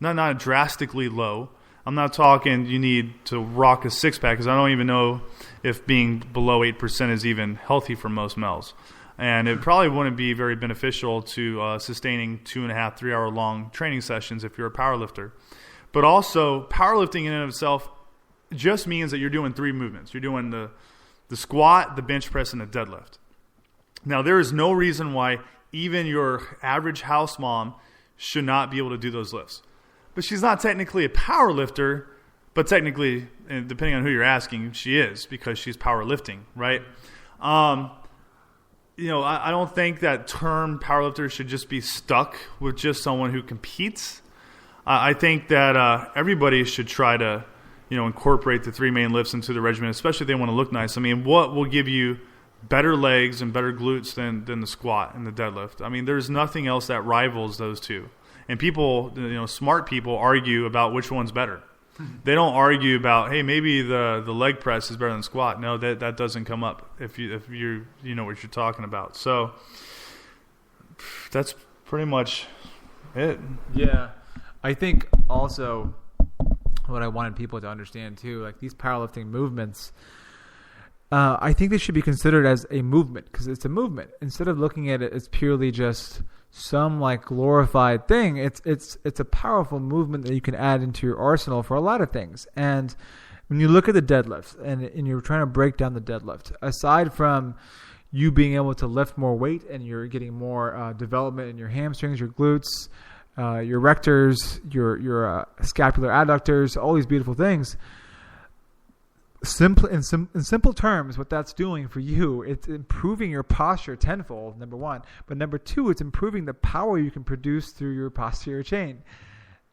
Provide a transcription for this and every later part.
not drastically low. I'm not talking you need to rock a six-pack, because I don't even know if being below 8% is even healthy for most males. And it probably wouldn't be very beneficial to sustaining 2.5, 3 hour long training sessions if you're a powerlifter. But also, powerlifting in and of itself just means that you're doing 3 movements. You're doing the squat, the bench press, and the deadlift. Now, there is no reason why even your average house mom should not be able to do those lifts. But she's not technically a power lifter, but technically, and depending on who you're asking, she is, because she's powerlifting, right? I don't think that term powerlifter should just be stuck with just someone who competes. I think that everybody should try to, incorporate the 3 main lifts into the regimen, especially if they want to look nice. I mean, what will give you better legs and better glutes than the squat and the deadlift? I mean, there's nothing else that rivals those two. And people, smart people argue about which one's better. They don't argue about, hey, maybe the leg press is better than squat. No, that doesn't come up if you know what you're talking about. So that's pretty much it. Yeah. I think also what I wanted people to understand too, like these powerlifting movements, I think they should be considered as a movement, because it's a movement. Instead of looking at it as purely just some like glorified thing, it's a powerful movement that you can add into your arsenal for a lot of things. And when you look at the deadlift and you're trying to break down the deadlift, aside from you being able to lift more weight and you're getting more development in your hamstrings, your glutes, your rectors, your scapular adductors, all these beautiful things. In simple terms, what that's doing for you, it's improving your posture tenfold, number one. But number two, it's improving the power you can produce through your posterior chain.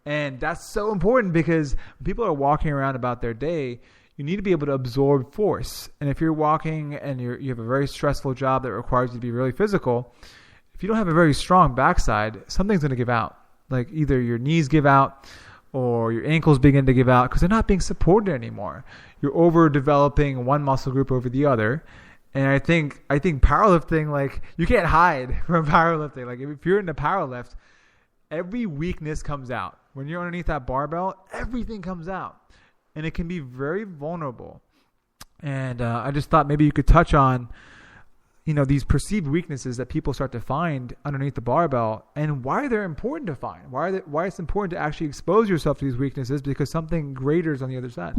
And that's so important, because when people are walking around about their day, you need to be able to absorb force. And if you're walking and you have a very stressful job that requires you to be really physical, if you don't have a very strong backside, something's going to give out. Like either your knees give out or your ankles begin to give out because they're not being supported anymore. You're overdeveloping one muscle group over the other. And I think powerlifting, like, you can't hide from powerlifting. Like, if you're in the powerlift, every weakness comes out. When you're underneath that barbell, everything comes out. And it can be very vulnerable. And I just thought maybe you could touch on, these perceived weaknesses that people start to find underneath the barbell, and why they're important to find. Why it's important to actually expose yourself to these weaknesses, because something greater is on the other side.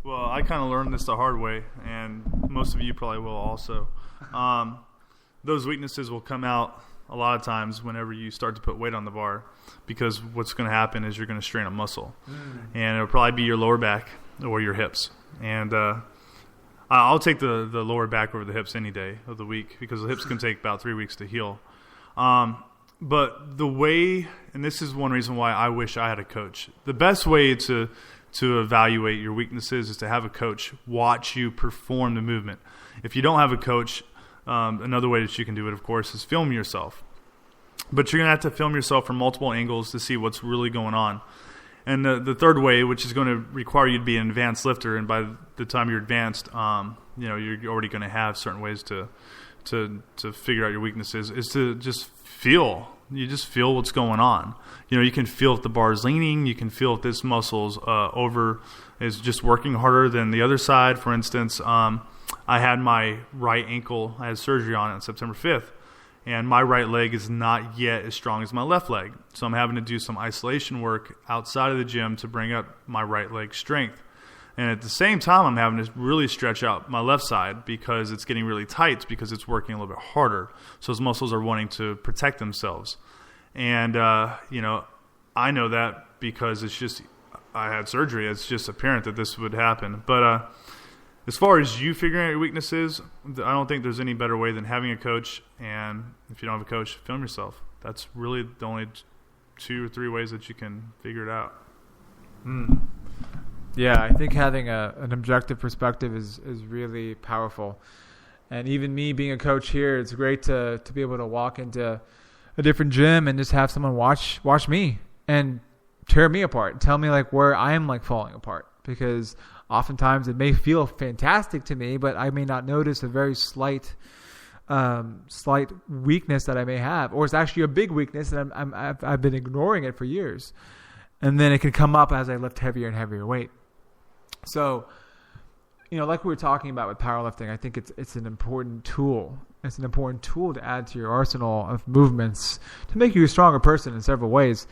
Well, I kind of learned this the hard way, and most of you probably will also. Those weaknesses will come out a lot of times whenever you start to put weight on the bar, because what's going to happen is you're going to strain a muscle. And it'll probably be your lower back or your hips. And I'll take the lower back over the hips any day of the week, because the hips can take about 3 weeks to heal. But the way, and this is one reason why I wish I had a coach, the best way to evaluate your weaknesses is to have a coach watch you perform the movement. If you don't have a coach, another way that you can do it, of course, is film yourself. But you're going to have to film yourself from multiple angles to see what's really going on. And the third way, which is going to require you to be an advanced lifter, and by the time you're advanced, you're already going to have certain ways to figure out your weaknesses, is to just feel. You just feel what's going on. You can feel if the bar is leaning. You can feel if this muscle's is just working harder than the other side. For instance, I had my right ankle. I had surgery on it on September 5th. And my right leg is not yet as strong as my left leg. So I'm having to do some isolation work outside of the gym to bring up my right leg strength. And at the same time, I'm having to really stretch out my left side because it's getting really tight, because it's working a little bit harder. So those muscles are wanting to protect themselves. And, I know that because I had surgery. It's just apparent that this would happen. But as far as you figuring out your weaknesses, I don't think there's any better way than having a coach. And if you don't have a coach, film yourself. That's really the only 2 or 3 ways that you can figure it out. Yeah, I think having an objective perspective is really powerful. And even me being a coach here, it's great to be able to walk into a different gym and just have someone watch me and tear me apart, tell me like where I am like falling apart, because oftentimes it may feel fantastic to me, but I may not notice a very slight weakness that I may have, or it's actually a big weakness and I've been ignoring it for years. and then it can come up as I lift heavier and heavier weight. So, like we were talking about with powerlifting, I think it's an important tool. It's an important tool to add to your arsenal of movements to make you a stronger person in several ways.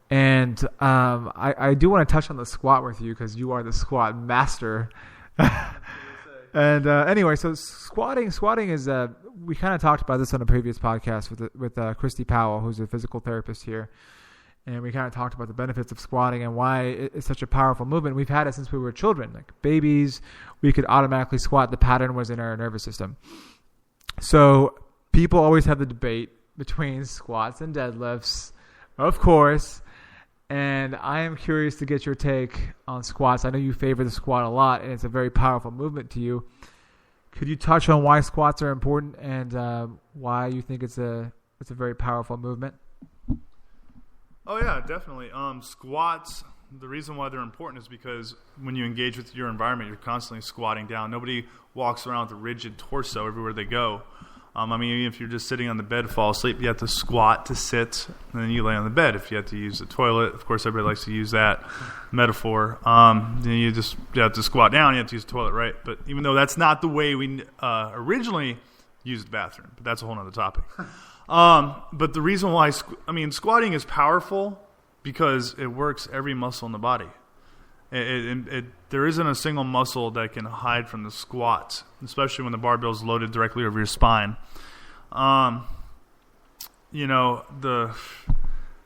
And I do want to touch on the squat with you because you are the squat master. And anyway, so squatting is we kind of talked about this on a previous podcast with Christy Powell, who's a physical therapist here, and we kind of talked about the benefits of squatting and why it's such a powerful movement. We've had it since we were children, like babies. We could automatically squat. The pattern was in our nervous system. So people always have the debate between squats and deadlifts, of course. And I am curious to get your take on squats. I know you favor the squat a lot, and it's a very powerful movement to you. Could you touch on why squats are important and why you think it's a very powerful movement? Oh yeah, definitely. Squats. The reason why they're important is because when you engage with your environment, you're constantly squatting down. Nobody walks around with a rigid torso everywhere they go. Even if you're just sitting on the bed to fall asleep, you have to squat to sit, and then you lay on the bed. If you have to use the toilet, of course, everybody likes to use that metaphor. Then you have to squat down, you have to use the toilet, right? But even though that's not the way we originally used the bathroom, but that's a whole other topic. But the reason why, squatting is powerful because it works every muscle in the body. There isn't a single muscle that can hide from the squat, especially when the barbell is loaded directly over your spine. It's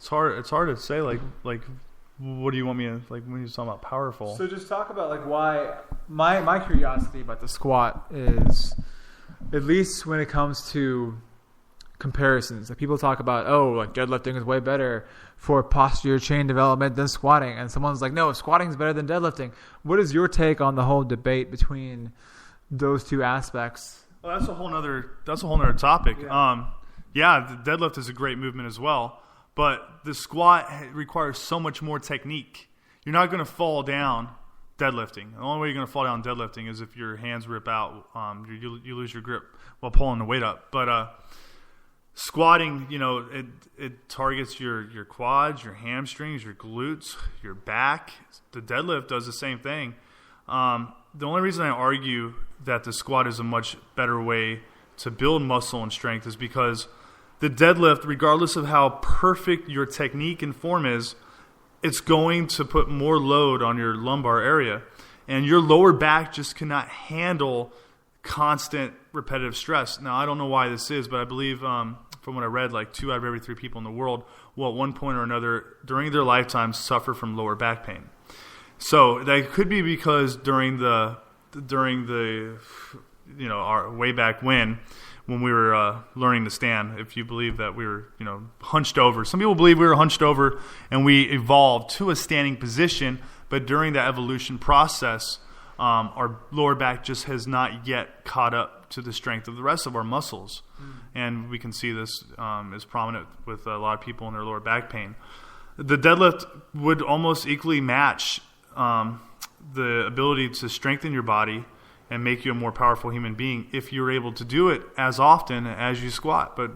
hard to say like what do you want me to like when you're talking about powerful? So just talk about like why my curiosity about the squat is, at least when it comes to comparisons, like people talk about, like deadlifting is way better for posterior chain development than squatting, and someone's like, no, squatting is better than deadlifting. What is your take on the whole debate between those two aspects? Well, that's a whole nother topic. Yeah. The deadlift is a great movement as well, but the squat requires so much more technique. You're not going to fall down deadlifting. The only way you're going to fall down deadlifting is if your hands rip out. You lose your grip while pulling the weight up. But squatting, it targets your quads, your hamstrings, your glutes, your back. The deadlift does the same thing. The only reason I argue that the squat is a much better way to build muscle and strength is because the deadlift, regardless of how perfect your technique and form is, it's going to put more load on your lumbar area. And your lower back just cannot handle constant repetitive stress. Now, I don't know why this is, but I believe from what I read, like 2 out of every 3 people in the world will at one point or another during their lifetime suffer from lower back pain. So that could be because during the our way back when we were learning to stand, if you believe that we were hunched over. Some people believe we were hunched over and we evolved to a standing position, but during that evolution process, our lower back just has not yet caught up to the strength of the rest of our muscles. And we can see this is prominent with a lot of people in their lower back pain. The deadlift would almost equally match the ability to strengthen your body and make you a more powerful human being if you're able to do it as often as you squat. But,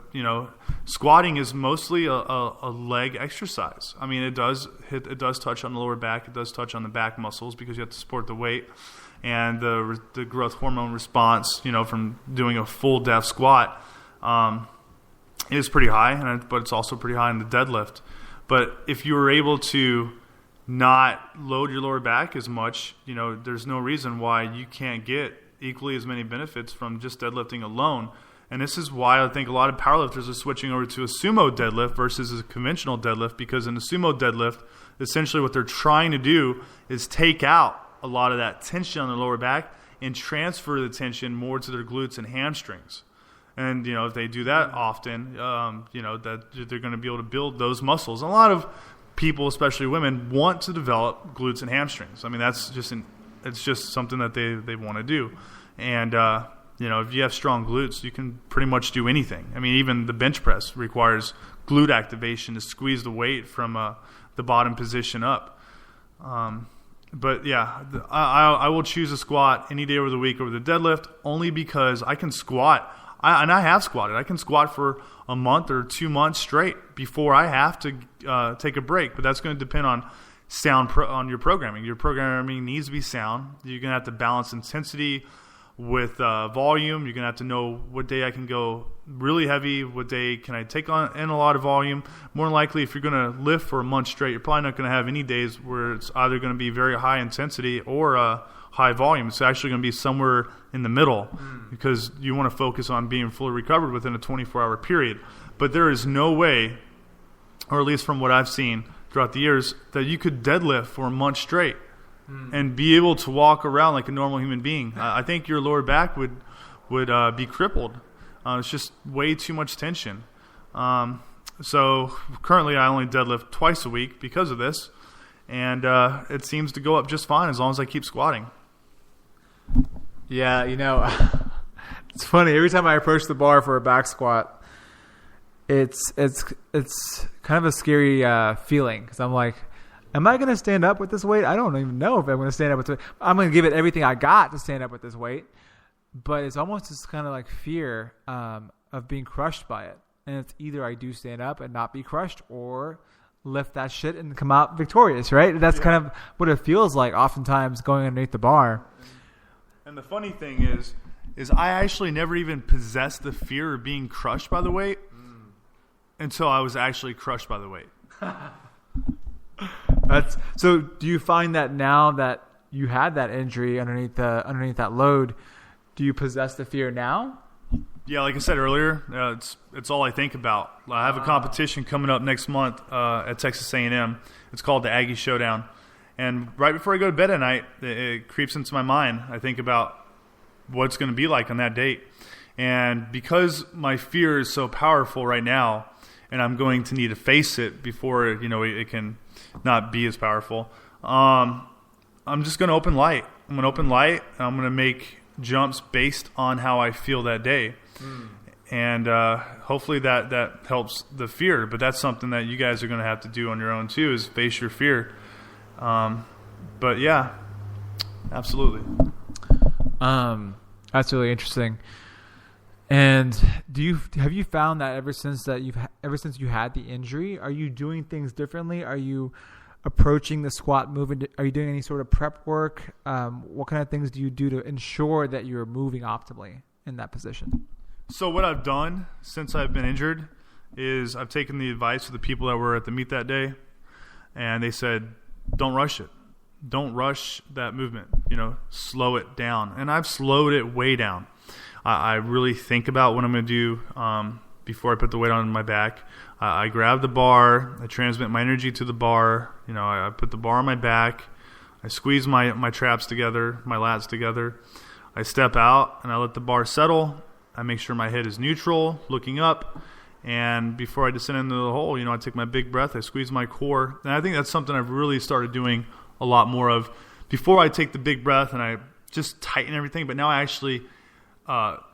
squatting is mostly a leg exercise. I mean, it does touch on the lower back. It does touch on the back muscles because you have to support the weight. And the growth hormone response, from doing a full depth squat is pretty high, but it's also pretty high in the deadlift. But if you were able to not load your lower back as much, there's no reason why you can't get equally as many benefits from just deadlifting alone. And this is why I think a lot of powerlifters are switching over to a sumo deadlift versus a conventional deadlift, because in a sumo deadlift, essentially what they're trying to do is take out a lot of that tension on the lower back and transfer the tension more to their glutes and hamstrings. And, if they do that often, that they're going to be able to build those muscles. And a lot of people, especially women, want to develop glutes and hamstrings. I mean, it's just something that they want to do. And, if you have strong glutes, you can pretty much do anything. I mean, even the bench press requires glute activation to squeeze the weight from the bottom position up. But yeah, I will choose a squat any day of the week over the deadlift only because I can squat. I have squatted. I can squat for a month or 2 months straight before I have to take a break. But that's going to depend on on your programming. Your programming needs to be sound. You're going to have to balance intensity with volume. You're going to have to know what day I can go really heavy, what day can I take on in a lot of volume. More than likely, if you're going to lift for a month straight, you're probably not going to have any days where it's either going to be very high intensity or high volume. It's actually going to be somewhere in the middle because you want to focus on being fully recovered within a 24-hour period. But there is no way, or at least from what I've seen throughout the years, that you could deadlift for a month straight and be able to walk around like a normal human being. I think your lower back would be crippled. It's just way too much tension. So currently I only deadlift twice a week because of this, and it seems to go up just fine as long as I keep squatting. Yeah, it's funny. Every time I approach the bar for a back squat, it's kind of a scary feeling because I'm like, am I going to stand up with this weight? I don't even know if I'm going to stand up with this weight. I'm going to give it everything I got to stand up with this weight. But it's almost this kind of like fear of being crushed by it. And it's either I do stand up and not be crushed or lift that shit and come out victorious, right? That's kind of what it feels like oftentimes going underneath the bar. And the funny thing is I actually never even possessed the fear of being crushed by the weight until I was actually crushed by the weight. So do you find that now that you had that injury underneath that load, do you possess the fear now? Yeah, like I said earlier, it's all I think about. I have a competition coming up next month at Texas A&M. It's called the Aggie Showdown. And right before I go to bed at night, it creeps into my mind. I think about what it's going to be like on that date. And because my fear is so powerful right now, and I'm going to need to face it before it can not be as powerful, I'm just going to open light. I'm going to open light. I'm going to make jumps based on how I feel that day. And hopefully that helps the fear. But that's something that you guys are going to have to do on your own too, is face your fear. But yeah, absolutely. That's really interesting. And have you found that ever since you had the injury, are you doing things differently? Are you approaching the squat movement? Are you doing any sort of prep work? What kind of things do you do to ensure that you're moving optimally in that position? So what I've done since I've been injured is I've taken the advice of the people that were at the meet that day, and they said, don't rush it. Don't rush that movement. Slow it down. And I've slowed it way down. I really think about what I'm going to do before I put the weight on my back. I grab the bar. I transmit my energy to the bar. I put the bar on my back. I squeeze my traps together, my lats together. I step out, and I let the bar settle. I make sure my head is neutral, looking up. And before I descend into the hole, I take my big breath. I squeeze my core. And I think that's something I've really started doing a lot more of. Before I take the big breath and I just tighten everything, but now I actually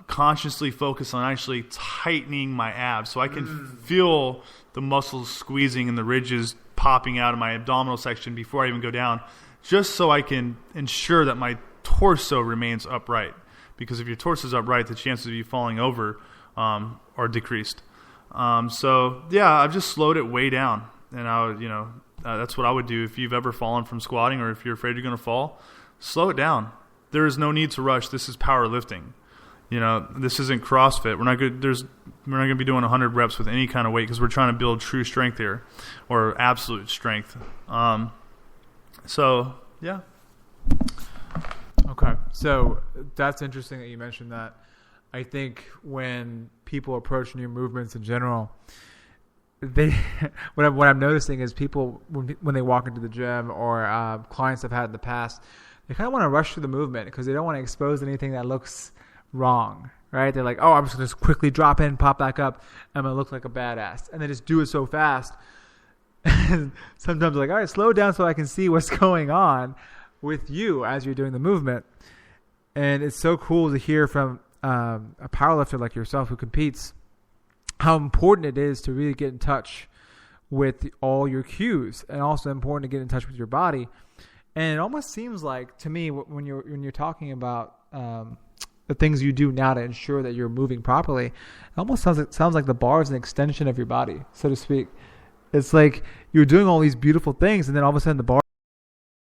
consciously focus on actually tightening my abs so I can feel the muscles squeezing and the ridges popping out of my abdominal section before I even go down, just so I can ensure that my torso remains upright. Because if your torso is upright, the chances of you falling over are decreased. So yeah, I've just slowed it way down, and that's what I would do if you've ever fallen from squatting, or if you're afraid you're going to fall. Slow it down. There is no need to rush. This is powerlifting. This isn't CrossFit. We're not going to be doing 100 reps with any kind of weight because we're trying to build true strength here, or absolute strength. So yeah. Okay, so that's interesting that you mentioned that. I think when people approach new movements in general, what I'm noticing is people, when they walk into the gym, or clients I've had in the past, they kind of want to rush through the movement because they don't want to expose anything that looks wrong, right? They're like, I'm just going to quickly drop in, pop back up, I'm going to look like a badass. And they just do it so fast. And sometimes they're like, all right, slow down so I can see what's going on with you as you're doing the movement. And it's so cool to hear from a powerlifter like yourself who competes how important it is to really get in touch with all your cues, and also important to get in touch with your body. And it almost seems like, to me, when you're talking about the things you do now to ensure that you're moving properly, it almost sounds like the bar is an extension of your body, so to speak. It's like you're doing all these beautiful things, and then all of a sudden the bar